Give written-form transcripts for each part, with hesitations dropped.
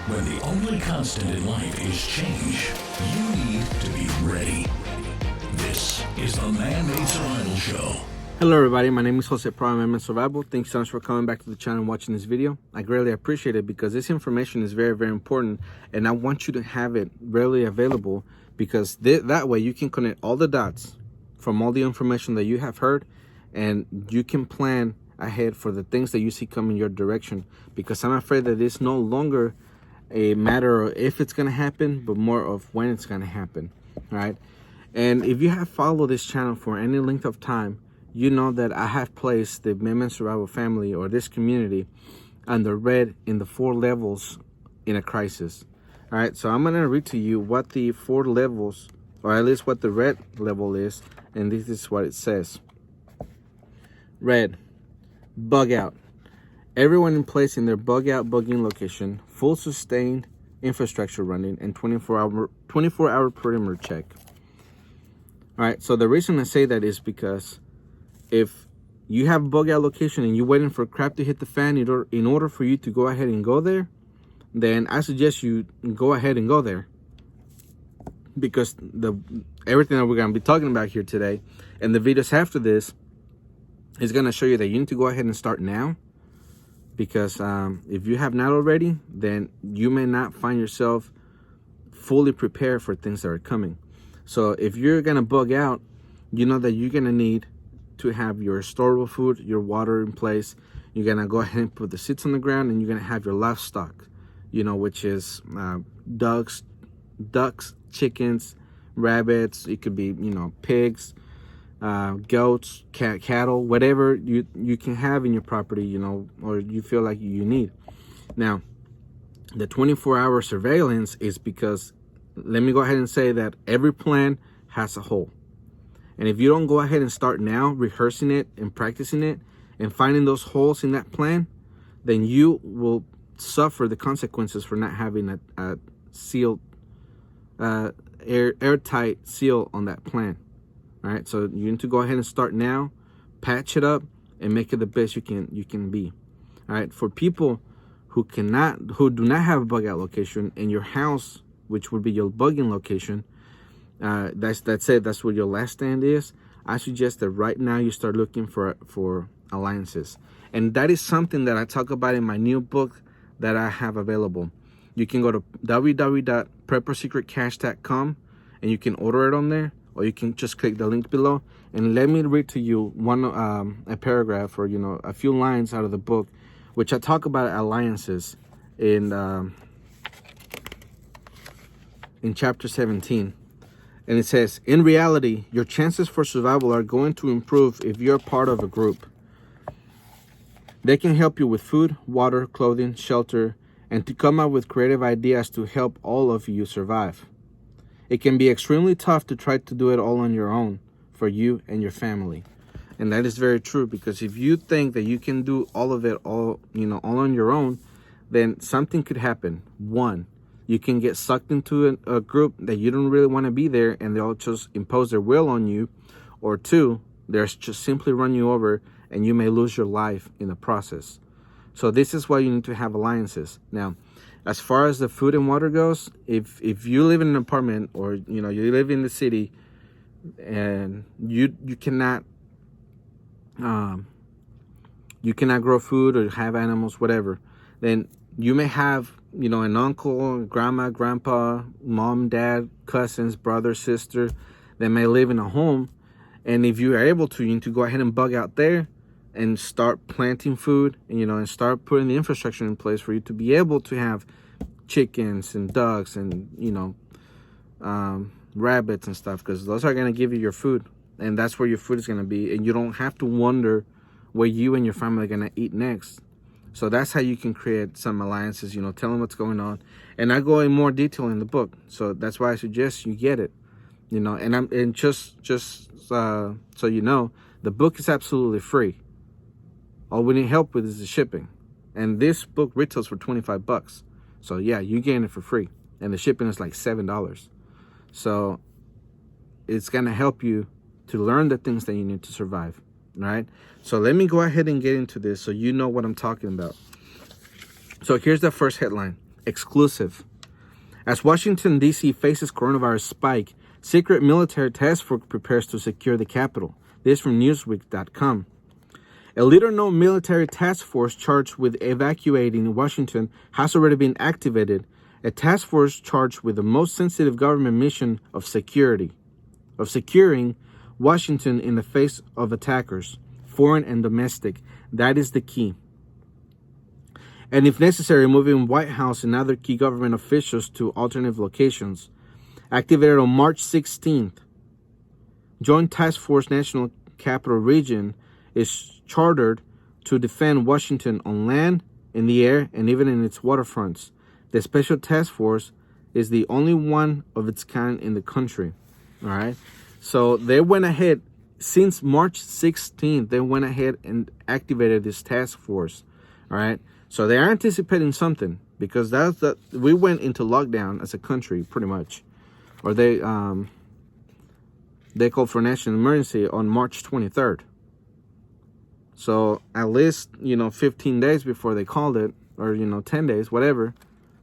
When the only constant in life is change, you need to be ready. This is the Man-Made Survival Show. Hello everybody, my name is Jose from Man-Made Survival. Thanks so much for coming back to the channel and watching this video. I greatly appreciate it because this information is very, very important and I want you to have it readily available because that way you can connect all the dots from all the information that you have heard and you can plan ahead for the things that you see coming your direction, because I'm afraid that it's no longer a matter of if it's going to happen, but more of when it's going to happen. All right. And if you have followed this channel for any length of time, you know that I have placed the Man-Made Survival family or this community under red in the 4 levels in a crisis. All right. So I'm going to read to you what the 4 levels, or at least what the red level is. And this is what it says. Red, bug out. Everyone in place in their bug out bugging location, full sustained infrastructure running, and 24-hour perimeter check. All right, so the reason I say that is because if you have a bug out location and you're waiting for crap to hit the fan in order for you to go ahead and go there, then I suggest you go ahead and go there. Because everything that we're going to be talking about here today and the videos after this is going to show you that you need to go ahead and start now. Because if you have not already, then you may not find yourself fully prepared for things that are coming. So if you're going to bug out, you know that you're going to need to have your storable food, your water in place. You're going to go ahead and put the seeds on the ground, and you're going to have your livestock, which is ducks, chickens, rabbits. It could be, pigs, goats, cattle, whatever you can have in your property, or you feel like you need. Now, the 24-hour surveillance is because, let me go ahead and say that every plan has a hole. And if you don't go ahead and start now rehearsing it and practicing it and finding those holes in that plan, then you will suffer the consequences for not having a sealed, airtight seal on that plan. All right, so you need to go ahead and start now, patch it up, and make it the best you can be. All right, for people who do not have a bug out location in your house, which would be your bugging location, that's where your last stand is. I suggest that right now you start looking for alliances, and that is something that I talk about in my new book that I have available. You can go to www.preppersecretcache.com and you can order it on there. Or you can just click the link below and let me read to you a paragraph or a few lines out of the book, which I talk about alliances in chapter 17. And it says, in reality, your chances for survival are going to improve if you're part of a group. They can help you with food, water, clothing, shelter, and to come up with creative ideas to help all of you survive. It can be extremely tough to try to do it all on your own for you and your family. And that is very true, because if you think that you can do all of it all on your own, then something could happen. 1, you can get sucked into a group that you don't really want to be there and they'll just impose their will on you. Or 2, they'll just simply run you over and you may lose your life in the process. So this is why you need to have alliances. Now, as far as the food and water goes, if you live in an apartment or you live in the city and you cannot grow food or have animals, whatever, then you may have an uncle, grandma, grandpa, mom, dad, cousins, brother, sister that may live in a home, and if you are able to, you need to go ahead and bug out there and start planting food, and start putting the infrastructure in place for you to be able to have chickens and ducks and, rabbits and stuff, because those are going to give you your food, and that's where your food is going to be, and you don't have to wonder where you and your family are going to eat next. So that's how you can create some alliances, tell them what's going on. And I go in more detail in the book. So that's why I suggest you get it, and just so you know, the book is absolutely free. All we need help with is the shipping. And this book retails for $25. So yeah, you're getting it for free. And the shipping is like $7. So it's going to help you to learn the things that you need to survive. All right. So let me go ahead and get into this so you know what I'm talking about. So here's the first headline. exclusive. As Washington, D.C. faces coronavirus spike, secret military task force prepares to secure the capital. This from Newsweek.com. A little-known military task force charged with evacuating Washington has already been activated. A task force charged with the most sensitive government mission of securing Washington in the face of attackers, foreign and domestic. That is the key. And if necessary, moving White House and other key government officials to alternative locations. Activated on March 16th, Joint Task Force National Capital Region is chartered to defend Washington on land, in the air, and even in its waterfronts. The Special Task Force is the only one of its kind in the country. All right. So they went ahead, since March 16th, they went ahead and activated this task force. All right. So they are anticipating something, because we went into lockdown as a country pretty much, or they called for national emergency on March 23rd. So at least 15 days before they called it, or 10 days, whatever,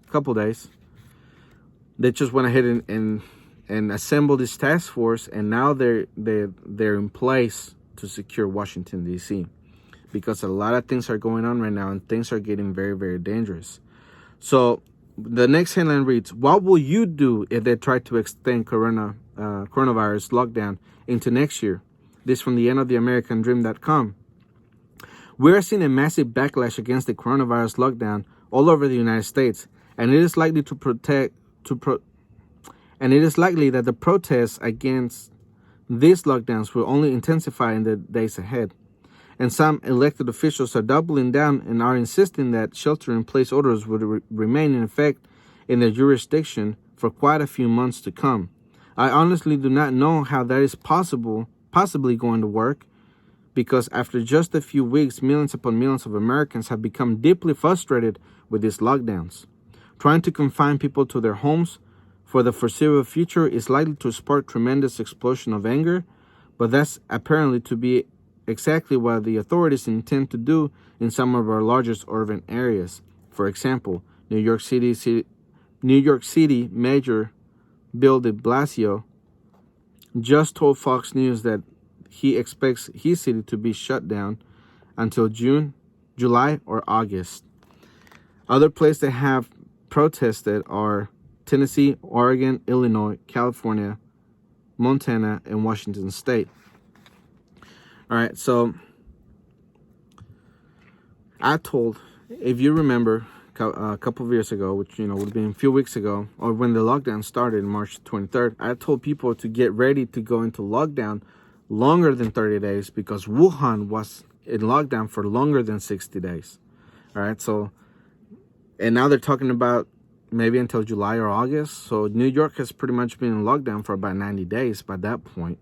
a couple days, they just went ahead and assembled this task force, and now they're in place to secure Washington, D.C. because a lot of things are going on right now, and things are getting very, very dangerous. So the next headline reads, what will you do if they try to extend coronavirus lockdown into next year? This from the endoftheamericandream.com. We're seeing a massive backlash against the coronavirus lockdown all over the United States, and it is likely that the protests against these lockdowns will only intensify in the days ahead. And some elected officials are doubling down and are insisting that shelter-in-place orders would remain in effect in their jurisdiction for quite a few months to come. I honestly do not know how that is possibly going to work, because after just a few weeks, millions upon millions of Americans have become deeply frustrated with these lockdowns. Trying to confine people to their homes for the foreseeable future is likely to spark tremendous explosion of anger, but that's apparently to be exactly what the authorities intend to do in some of our largest urban areas. For example, New York City Mayor Bill de Blasio just told Fox News that he expects his city to be shut down until June, July, or August. Other places that have protested are Tennessee, Oregon, Illinois, California, Montana, and Washington State. All right, so I told, if you remember, a couple of years ago, which would have been a few weeks ago, or when the lockdown started, March 23rd, I told people to get ready to go into lockdown longer than 30 days, because Wuhan was in lockdown for longer than 60 days. All right, so, and now they're talking about maybe until July or August. So New York has pretty much been in lockdown for about 90 days by that point,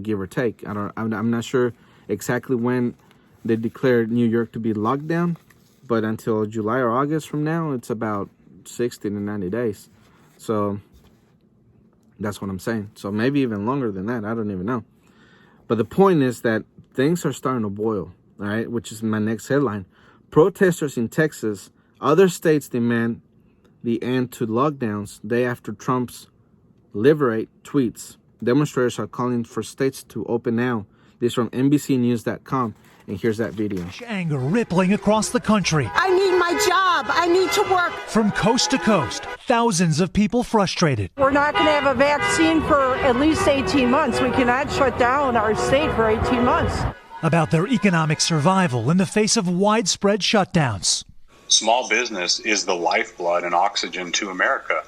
give or take. I'm not sure exactly when they declared New York to be locked down, but until July or August from now, it's about 60 to 90 days. So that's what I'm saying. So maybe even longer than that. I don't even know. But the point is that things are starting to boil, all right, which is my next headline. Protesters in Texas, other states demand the end to lockdowns day after Trump's liberate tweets. Demonstrators are calling for states to open now. This from NBCnews.com. And here's that video. Anger rippling across the country. I need my job. I need to work. From coast to coast, thousands of people frustrated. We're not going to have a vaccine for at least 18 months. We cannot shut down our state for 18 months. About their economic survival in the face of widespread shutdowns. Small business is the lifeblood and oxygen to America.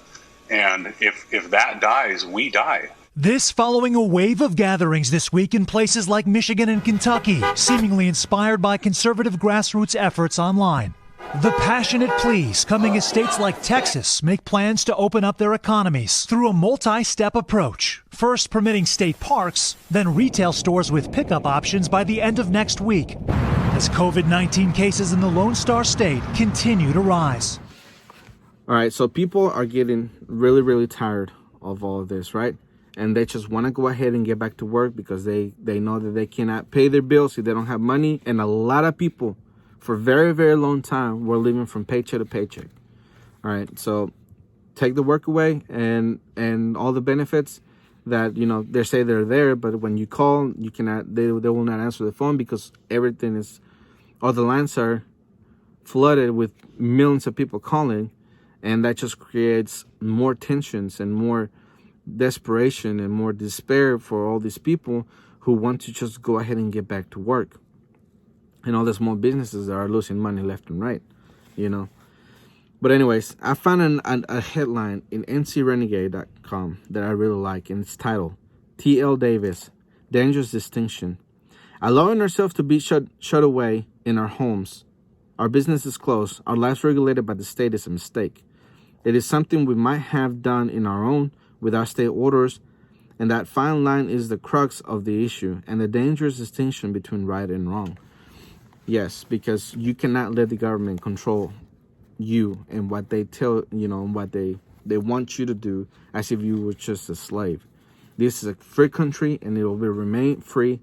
And if that dies, we die. This following a wave of gatherings this week in places like Michigan and Kentucky, seemingly inspired by conservative grassroots efforts online. The passionate pleas coming as states like Texas make plans to open up their economies through a multi-step approach. First permitting state parks, then retail stores with pickup options by the end of next week, as COVID-19 cases in the Lone Star State continue to rise. All right, so people are getting really, really tired of all of this, right? And they just want to go ahead and get back to work because they know that they cannot pay their bills if they don't have money. And a lot of people, for a very, very long time, were living from paycheck to paycheck. All right, so take the work away and all the benefits that, you know, they say they're there, but when you call, you cannot. They will not answer the phone because everything is, all the lines are flooded with millions of people calling, and that just creates more tensions and more desperation and more despair for all these people who want to just go ahead and get back to work, and all the small businesses that are losing money left and right, you know. But anyways, I found a headline in ncrenegade.com that I really like, and it's titled T.L. Davis, Dangerous Distinction. Allowing ourselves to be shut away in our homes, our businesses closed, our lives regulated by the state is a mistake. It is something we might have done in our own with our state orders, and that fine line is the crux of the issue and the dangerous distinction between right and wrong. Yes, because you cannot let the government control you and what they tell, you know, what they want you to do as if you were just a slave. This is a free country, and it will remain free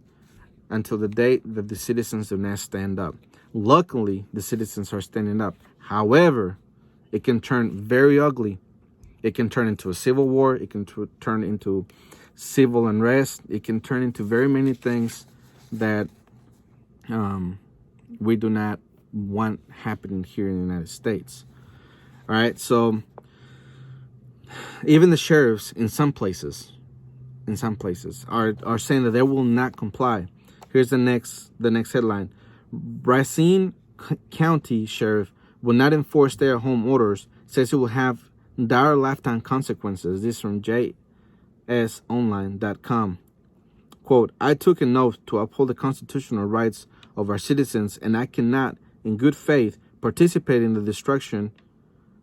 until the day that the citizens do not stand up. Luckily, the citizens are standing up. However, it can turn very ugly. It can turn into a civil war. It can turn into civil unrest. It can turn into very many things that we do not want happening here in the United States. All right, so even the sheriffs in some places are saying that they will not comply. Here's the next headline: Racine County Sheriff will not enforce stay-at-home orders, says it will have dire lifetime consequences. This is from jsonline.com. Quote, I took an oath to uphold the constitutional rights of our citizens, and I cannot, in good faith, participate in the destruction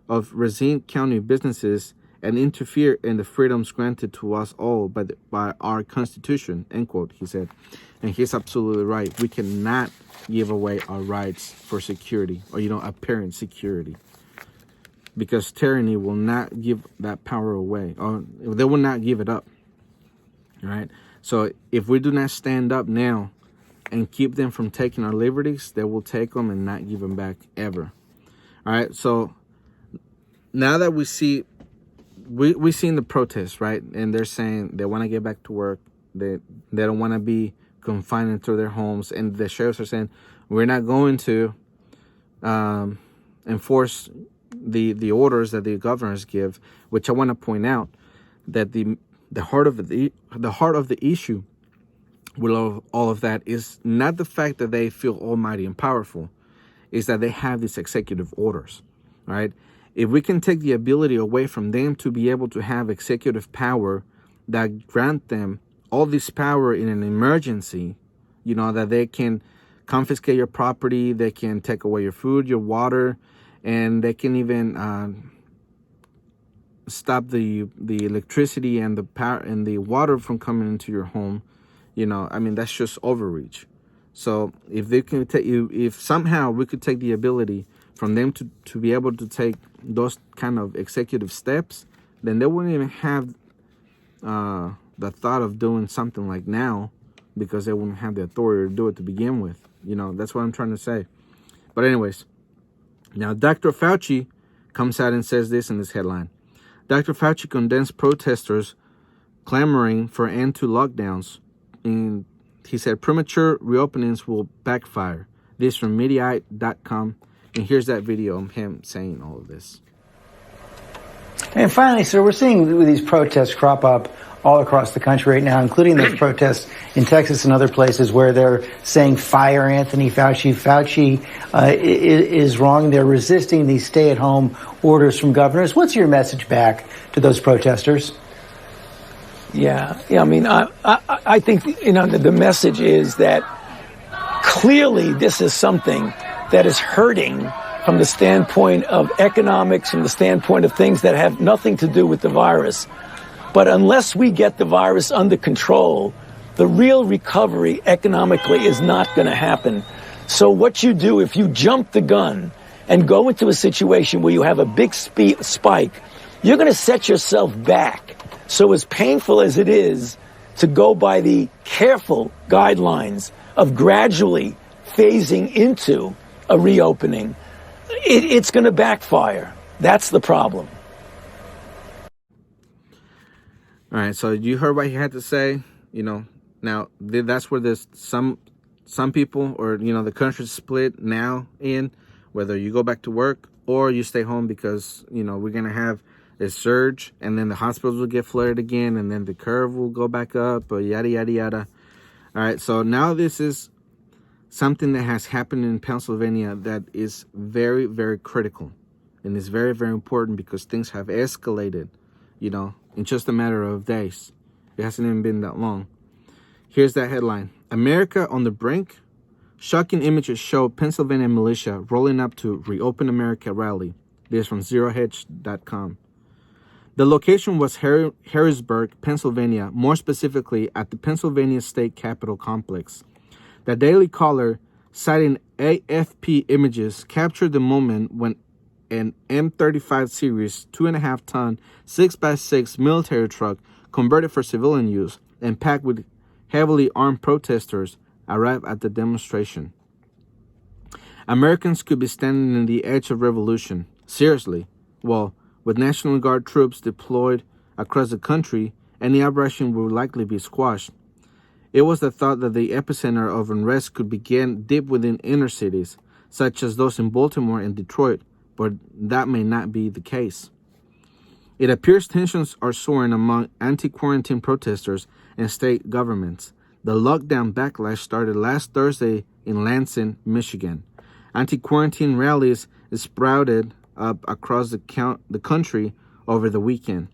of Racine County businesses and interfere in the freedoms granted to us all by our Constitution, end quote, he said. And he's absolutely right. We cannot give away our rights for security or, apparent security, because tyranny will not give that power away, or they will not give it up. All right. So if we do not stand up now and keep them from taking our liberties, they will take them and not give them back ever. All right. So now that we seen the protests, right? And they're saying they want to get back to work. They don't want to be confined into their homes. And the sheriffs are saying, we're not going to enforce the orders that the governors give, which I want to point out that the heart of the issue with all of that is not the fact that they feel almighty and powerful, is that they have these executive orders, right? If we can take the ability away from them to be able to have executive power that grant them all this power in an emergency, that they can confiscate your property, they can take away your food, your water, and they can even stop the electricity and the power and the water from coming into your home. That's just overreach. So if they can if somehow we could take the ability from them to be able to take those kind of executive steps, then they wouldn't even have the thought of doing something like now, because they wouldn't have the authority to do it to begin with. That's what I'm trying to say. But anyways, now Dr. Fauci comes out and says this in this headline. Dr. Fauci condemns protesters clamoring for an end to lockdowns. And he said premature reopenings will backfire. This from Mediaite.com. And here's that video of him saying all of this. And finally, sir, we're seeing these protests crop up all across the country right now, including those protests in Texas and other places where they're saying fire Anthony Fauci. Fauci is wrong. They're resisting these stay-at-home orders from governors. What's your message back to those protesters? Yeah. I think, the message is that clearly this is something that is hurting from the standpoint of economics, from the standpoint of things that have nothing to do with the virus. But unless we get the virus under control, the real recovery economically is not going to happen. So what you do if you jump the gun and go into a situation where you have a big spike, you're going to set yourself back. So as painful as it is to go by the careful guidelines of gradually phasing into a reopening, it's going to backfire. That's the problem. All right, so you heard what he had to say. Now that's where there's some people, or the country's split now in whether you go back to work or you stay home, because we're gonna have a surge, and then the hospitals will get flooded again, and then the curve will go back up, or yada yada yada. All right, so now this is something that has happened in Pennsylvania that is very, very critical, and is very, very important, because things have escalated, in just a matter of days. It hasn't even been that long. Here's that headline: America on the brink. Shocking images show Pennsylvania militia rolling up to Reopen America rally. This is from ZeroHedge.com. The location was Harrisburg, Pennsylvania, more specifically at the Pennsylvania State Capitol complex. The Daily Caller, citing AFP images, captured the moment when an M35 series 2.5-ton 6x6 military truck converted for civilian use and packed with heavily armed protesters arrived at the demonstration. Americans could be standing on the edge of revolution. Seriously? Well, with National Guard troops deployed across the country, any uprising would likely be squashed. It was the thought that the epicenter of unrest could begin deep within inner cities, such as those in Baltimore and Detroit, but that may not be the case. It appears tensions are soaring among anti-quarantine protesters and state governments. The lockdown backlash started last Thursday in Lansing, Michigan. Anti-quarantine rallies sprouted up across the country over the weekend,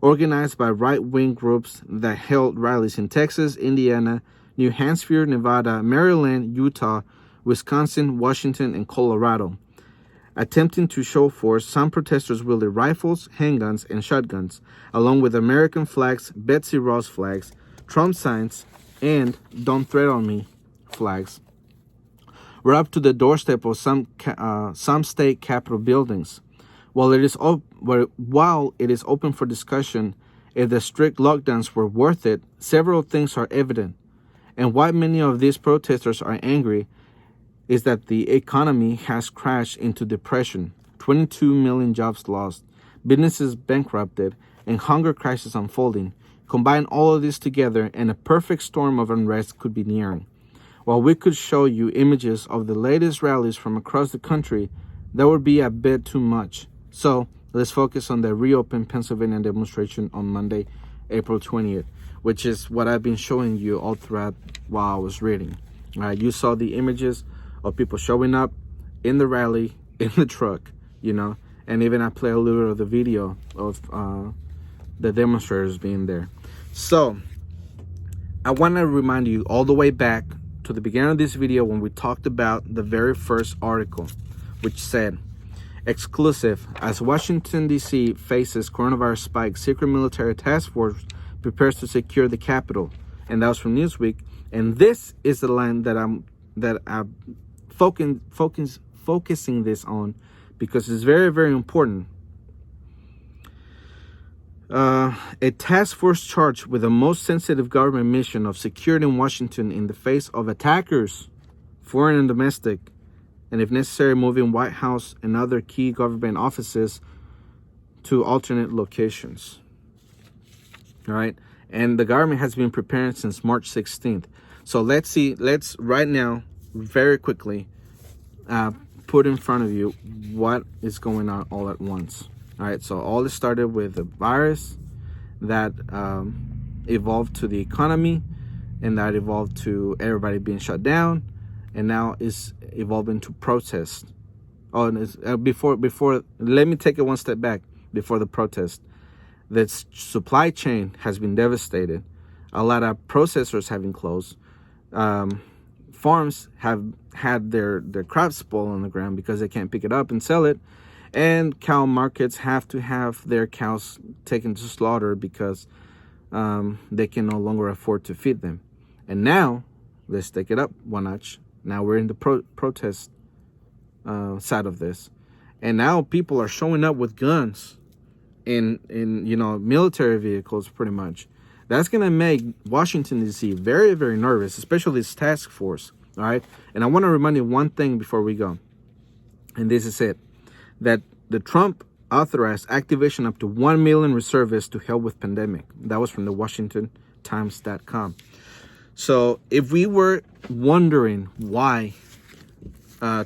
organized by right-wing groups that held rallies in Texas, Indiana, New Hampshire, Nevada, Maryland, Utah, Wisconsin, Washington, and Colorado. Attempting to show force, some protesters wielded rifles, handguns, and shotguns, along with American flags, Betsy Ross flags, Trump signs, and "Don't Tread on Me" flags. We're up to the doorstep of some state capitol buildings. While it is open for discussion if the strict lockdowns were worth it, several things are evident. And why many of these protesters are angry is that the economy has crashed into depression, 22 million jobs lost, businesses bankrupted, and hunger crisis unfolding. Combine all of this together, and a perfect storm of unrest could be nearing. While we could show you images of the latest rallies from across the country, that would be a bit too much. So let's focus on the Reopen Pennsylvania demonstration on Monday, April 20th, which is what I've been showing you all throughout while I was reading. You saw the images of people showing up in the rally, in the truck, and even I play a little bit of the video of the demonstrators being there. So I want to remind you all the way back to the beginning of this video when we talked about the very first article, which said, exclusive, as Washington, D.C. faces coronavirus spike, secret military task force prepares to secure the Capitol. And that was from Newsweek. And this is the line that I'm focusing this on, because it's very, very important. A task force charged with the most sensitive government mission of security in Washington in the face of attackers, foreign and domestic, and if necessary, moving White House and other key government offices to alternate locations. All right. And the government has been preparing since March 16th. So let's right now, very quickly, put in front of you what is going on all at once. All right, so all this started with a virus that evolved to the economy, and that evolved to everybody being shut down, and now is evolving to protest. Oh, and before, let me take it one step back. Before the protest, the supply chain has been devastated. A lot of processors have been closed. Farms have had their crops spoiled on the ground because they can't pick it up and sell it. And cow markets have to have their cows taken to slaughter because they can no longer afford to feed them. And now, let's take it up one notch. Now we're in the protest side of this. And now people are showing up with guns in military vehicles, pretty much. That's going to make Washington, D.C. very, very nervous, especially this task force. All right. And I want to remind you one thing before we go. And this is it. That the Trump authorized activation up to 1 million reservists to help with pandemic. That was from the WashingtonTimes.com. So if we were wondering why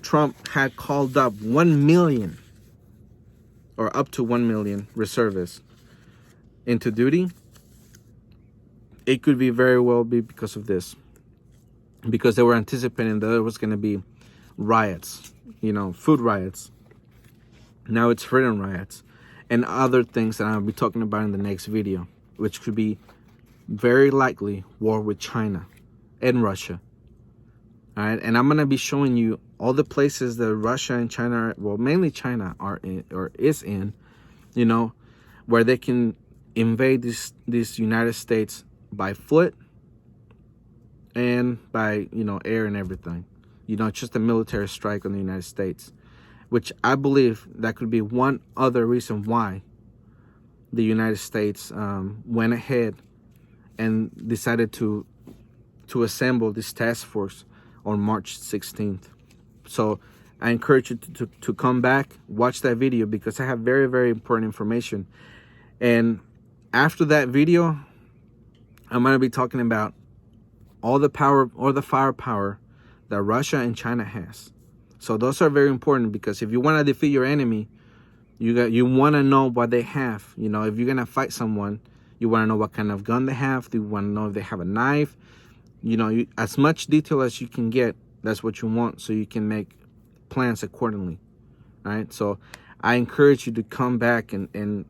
Trump had called up 1 million or up to 1 million reservists into duty, it could be very well be because of this. Because they were anticipating that there was going to be riots, food riots. Now it's freedom riots and other things that I'll be talking about in the next video, which could be very likely war with China and Russia. All right, and I'm going to be showing you all the places that Russia and China, well, mainly China are in, or is in, where they can invade this United States by foot and by, air and everything. Just a military strike on the United States, which I believe that could be one other reason why the United States went ahead and decided to assemble this task force on March 16th. So I encourage you to come back, watch that video, because I have very, very important information. And after that video, I'm going to be talking about all the power or the firepower that Russia and China has. So those are very important, because if you want to defeat your enemy, you want to know what they have. If you're going to fight someone, you want to know what kind of gun they have. You want to know if they have a knife. As much detail as you can get, that's what you want, so you can make plans accordingly. All right. So I encourage you to come back and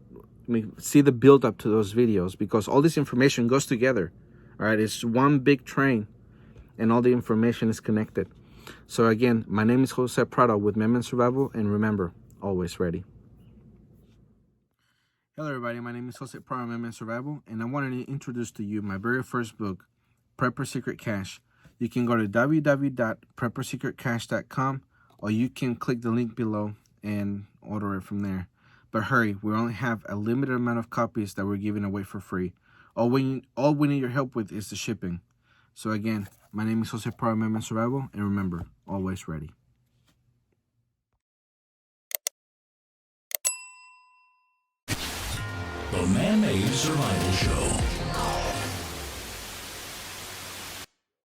see the build up to those videos, because all this information goes together. All right. It's one big train and all the information is connected. So again, my name is Jose Prado with Men Survival, and remember, always ready. Hello everybody, my name is Jose Prado with Men Survival, and I wanted to introduce to you my very first book, Preppers Secrete Cache. You can go to www.preppersecretcache.com, or you can click the link below and order it from there. But hurry, we only have a limited amount of copies that we're giving away for free. All we need your help with is the shipping. So again, my name is Jose Prado with Men Survival, and remember, always ready. The Man-Made Survival Show.